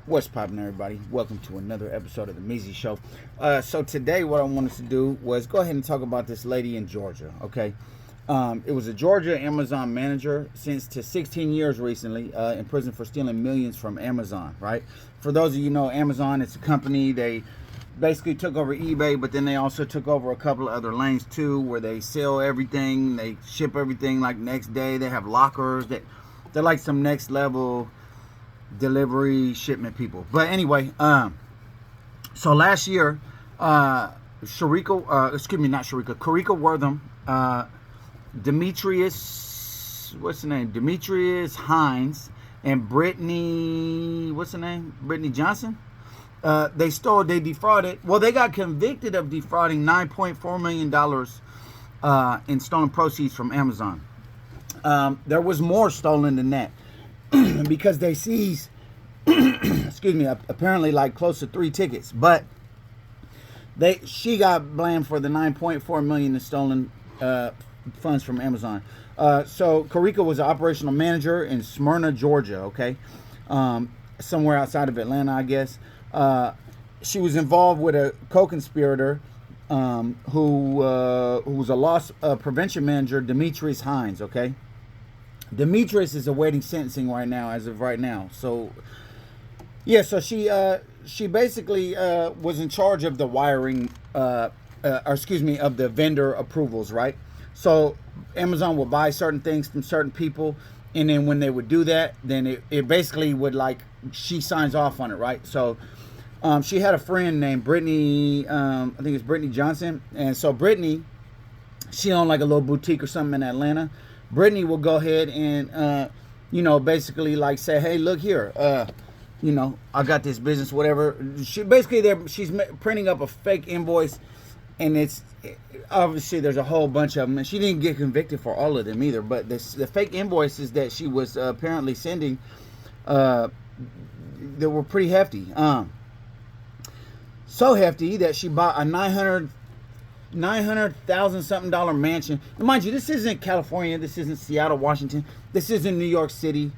What's poppin', everybody? Welcome to another episode of the Measy Show. So today what I wanted to do was go ahead and talk about this lady in Georgia, okay? It was a Georgia Amazon manager sentenced to 16 years recently in prison for stealing millions from Amazon, right? For those of you who know, Amazon, it's a company. They basically took over eBay, but then they also took over a couple of other lanes too, where they sell everything. They ship everything like next day. They have lockers. They're like some next level delivery shipment people. But anyway, so last year, Karika Wortham, Demetrius Hines, and Brittany Johnson. They defrauded. Well, they got convicted of defrauding $9.4 million in stolen proceeds from Amazon. There was more stolen than that. Because they seized, apparently like close to 3 tickets, but she got blamed for the $9.4 million in stolen funds from Amazon. So Karika was an operational manager in Smyrna, Georgia. Okay, somewhere outside of Atlanta, I guess. She was involved with a co-conspirator who was a loss prevention manager, Demetrius Hines. Okay. Demetrius is awaiting sentencing right now, as of right now. So, yeah, so she basically was in charge of the wiring, of the vendor approvals, right? So Amazon will buy certain things from certain people, and then when they would do that, then it basically would, like, she signs off on it, right? So she had a friend named Brittany, I think it's Brittany Johnson, and so Brittany, she owned like a little boutique or something in Atlanta. Brittany will go ahead and, basically like say, hey, look here, I got this business, whatever. She's printing up a fake invoice, and it's obviously there's a whole bunch of them, and she didn't get convicted for all of them either. But the fake invoices that she was apparently sending, they were pretty hefty. So hefty that she bought a $900,000 something mansion. And mind you, this isn't California. This isn't Seattle, Washington. This isn't New York City.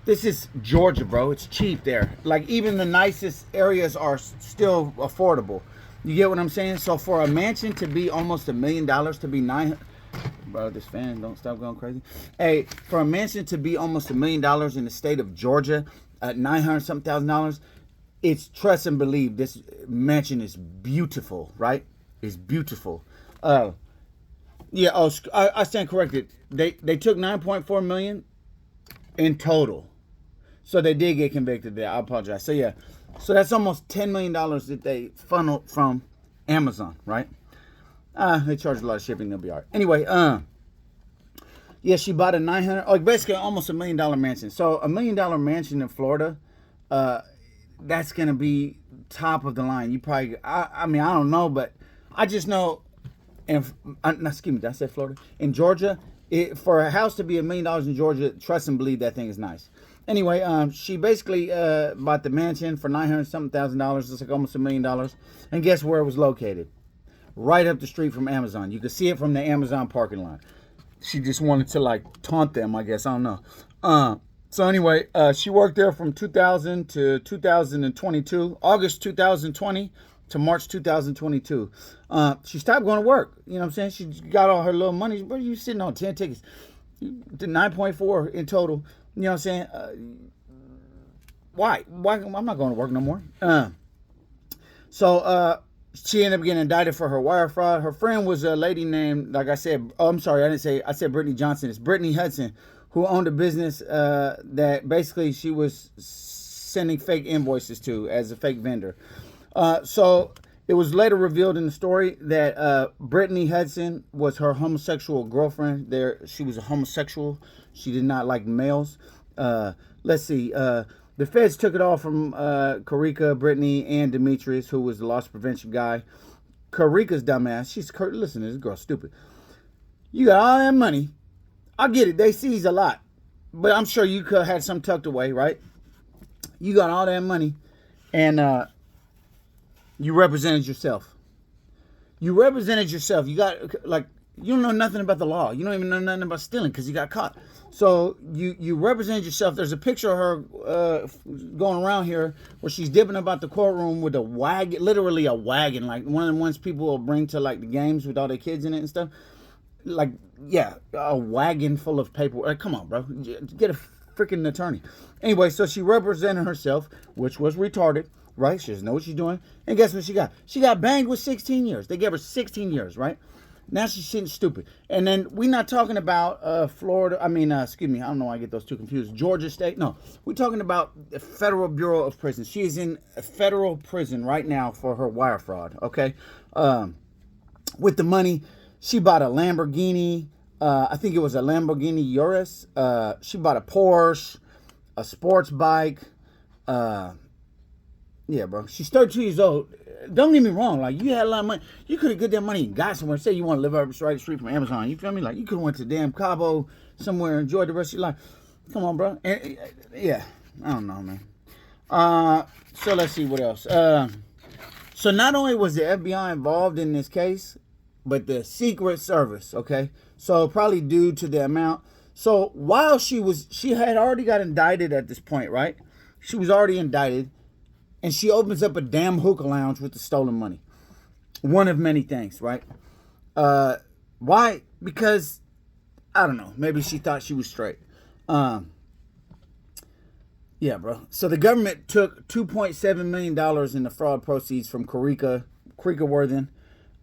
This is Georgia, bro. It's cheap there. Like, even the nicest areas are still affordable. You get what I'm saying? So for a mansion to be almost $1 million, to be bro, this fan don't stop going crazy. Hey, for a mansion to be almost $1 million in the state of Georgia at $900 something thousand, it's trust and believe this mansion is beautiful, right? Is beautiful. I stand corrected. They took $9.4 million in total. So they did get convicted there. I apologize. So yeah. So that's almost $10 million that they funneled from Amazon, right? They charge a lot of shipping, they'll be all right. Anyway, she bought a basically almost $1 million mansion. So $1 million mansion in Florida, that's gonna be top of the line. You probably I don't know, but I just know, did I say Florida? In Georgia, for a house to be $1 million in Georgia, trust and believe that thing is nice. Anyway, she basically bought the mansion for $900 something thousand. It's like almost $1 million. And guess where it was located? Right up the street from Amazon. You could see it from the Amazon parking lot. She just wanted to like taunt them, I guess. I don't know. So anyway, she worked there from 2000 to 2022, August 2020. To March 2022. She stopped going to work. You know what I'm saying? She got all her little money. But you sitting on 10 tickets. Did 9.4 in total. You know what I'm saying? Why? I'm not going to work no more. So she ended up getting indicted for her wire fraud. Her friend was a lady named, like I said, I said Brittany Johnson. It's Brittany Hudson, who owned a business that basically she was sending fake invoices to as a fake vendor. So it was later revealed in the story that Brittany Hudson was her homosexual girlfriend. She was a homosexual. She did not like males. Let's see. The feds took it all from Karika, Brittany, and Demetrius, who was the loss prevention guy. Karika's dumbass. Listen, this girl's stupid. You got all that money. I get it. They seize a lot. But I'm sure you could have had some tucked away, right? You got all that money. And you represented yourself. You got, like, you don't know nothing about the law. You don't even know nothing about stealing because you got caught. So you represent yourself. There's a picture of her going around here where she's dipping about the courtroom with a wagon, literally a wagon, like one of the ones people will bring to like the games with all their kids in it and stuff. Like, yeah, a wagon full of paperwork. Like, come on, bro, get a freaking attorney. Anyway, so she represented herself, which was retarded, right? She doesn't know what she's doing. And guess what she got? She got banged with 16 years. They gave her 16 years, right? Now she's sitting stupid. And then we're not talking about Florida. Excuse me. I don't know why I get those two confused. Georgia State. No, we're talking about the Federal Bureau of Prison. She is in a federal prison right now for her wire fraud, okay? With the money, she bought a Lamborghini. I think it was a Lamborghini Urus. She bought a Porsche, a sports bike. Yeah, bro. She's 32 years old. Don't get me wrong. Like, you had a lot of money. You could have got that money and got somewhere. Say you want to live up right the street from Amazon. You feel me? Like, you could have went to damn Cabo somewhere and enjoyed the rest of your life. Come on, bro. And, yeah. I don't know, man. So let's see what else. So not only was the FBI involved in this case, but the Secret Service, okay? So probably due to the amount. So while she had already got indicted at this point, right? She was already indicted. And she opens up a damn hookah lounge with the stolen money. One of many things, right? Why? Because, I don't know. Maybe she thought she was straight. Yeah, bro. So the government took $2.7 million in the fraud proceeds from Karika Worthen.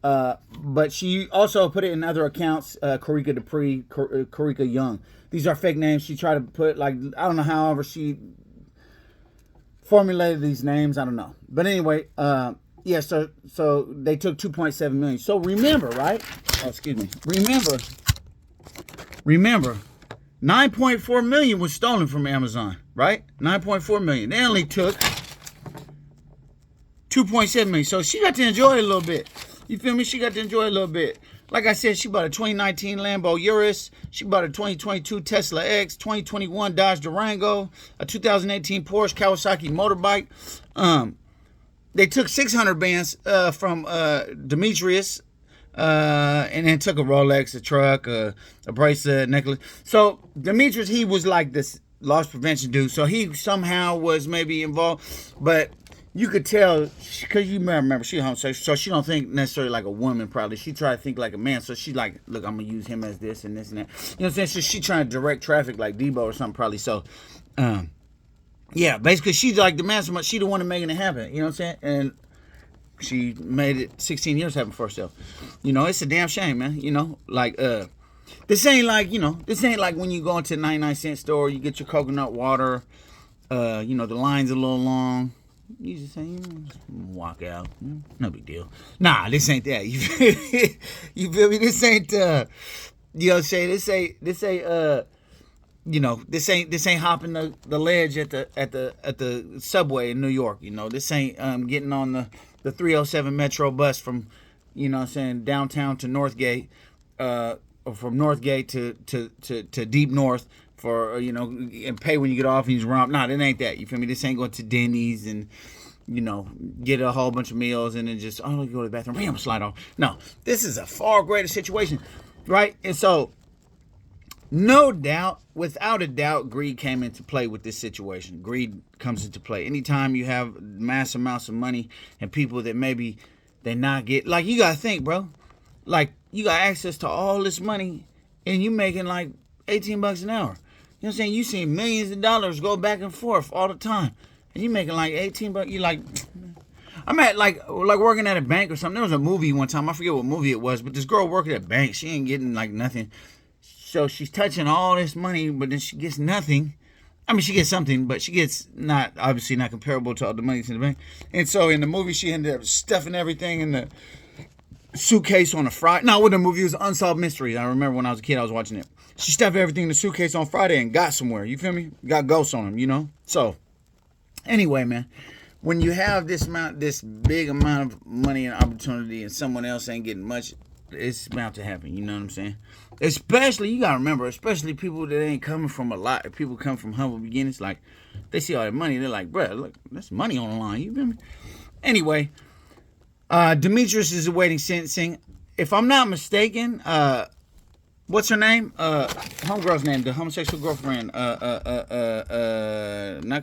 But she also put it in other accounts, Karika Dupree, Karika Young. These are fake names. She tried to put, like, I don't know however she formulated these names. I don't know. But anyway, yeah, so they took 2.7 million. So remember, right? Oh, excuse me. Remember, 9.4 million was stolen from Amazon, right? 9.4 million. They only took 2.7 million. So she got to enjoy it a little bit. You feel me? She got to enjoy it a little bit. Like I said, she bought a 2019 Lambo Urus. She bought a 2022 Tesla X, 2021 Dodge Durango, a 2018 Porsche Kawasaki motorbike. They took 600 bands from Demetrius, and then took a Rolex, a truck, a bracelet, a necklace. So Demetrius, he was like this loss prevention dude. So he somehow was maybe involved, but you could tell, because you remember she's homosexual, so she don't think necessarily like a woman probably. She try to think like a man, so she like, look, I'm going to use him as this and this and that. You know what I'm saying? So she trying to direct traffic like Debo or something probably. So, yeah, basically she's like the mastermind. She the one making it happen. You know what I'm saying? And she made it 16 years happen for herself. You know, it's a damn shame, man. You know, like, this ain't like, this ain't like when you go into a 99-cent store, you get your coconut water, the line's a little long. You just say, walk out. No big deal. Nah, this ain't that. You feel me? This ain't, this ain't hopping the ledge at the subway in New York. This ain't getting on the 307 Metro bus from, downtown to Northgate, or from Northgate to Deep North. For and pay when you get off and you just run. Nah, it ain't that. You feel me? This ain't going to Denny's and get a whole bunch of meals and then just let me go to the bathroom. Bam, slide off. No, this is a far greater situation, right? And so, no doubt, without a doubt, greed came into play with this situation. Greed comes into play anytime you have mass amounts of money and people that maybe they not get. Like, you gotta think, bro. Like, you got access to all this money and you making like $18 an hour. You know what I'm saying? You see millions of dollars go back and forth all the time. And you making like $18. You like, I'm at like working at a bank or something. There was a movie one time. I forget what movie it was. But this girl working at a bank. She ain't getting like nothing. So she's touching all this money. But then she gets nothing. I mean, she gets something. But she gets obviously not comparable to all the money in the bank. And so in the movie, she ended up stuffing everything in the suitcase on a Friday. No, what the movie was, Unsolved Mysteries. I remember when I was a kid, I was watching it. She stuffed everything in the suitcase on Friday and got somewhere. You feel me? Got ghosts on them, So, anyway, man, when you have this big amount of money and opportunity and someone else ain't getting much, it's bound to happen. You know what I'm saying? Especially, you got to remember, especially people that ain't coming from a lot. If people come from humble beginnings, like, they see all that money, they're like, bruh, look, that's money on the line. You feel me? Anyway, Demetrius is awaiting sentencing. If I'm not mistaken, what's her name? Homegirl's name, the homosexual girlfriend. Not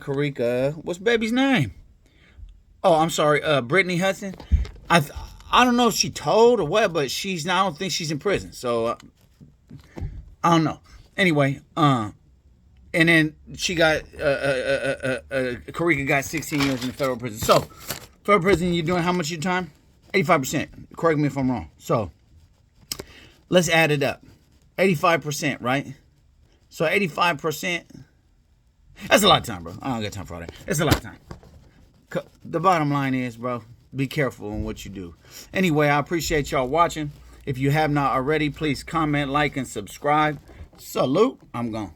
Karika. What's baby's name? Oh, I'm sorry. Brittany Hudson. I don't know if she told or what, but I don't think she's in prison. So I don't know. Anyway, and then she got Karika got 16 years in the federal prison. So federal prison, you're doing how much of your time? 85%. Correct me if I'm wrong. So let's add it up. 85%, right? So 85%. That's a lot of time, bro. I don't got time for all that. It's a lot of time. The bottom line is, bro, be careful in what you do. Anyway, I appreciate y'all watching. If you have not already, please comment, like, and subscribe. Salute. I'm gone.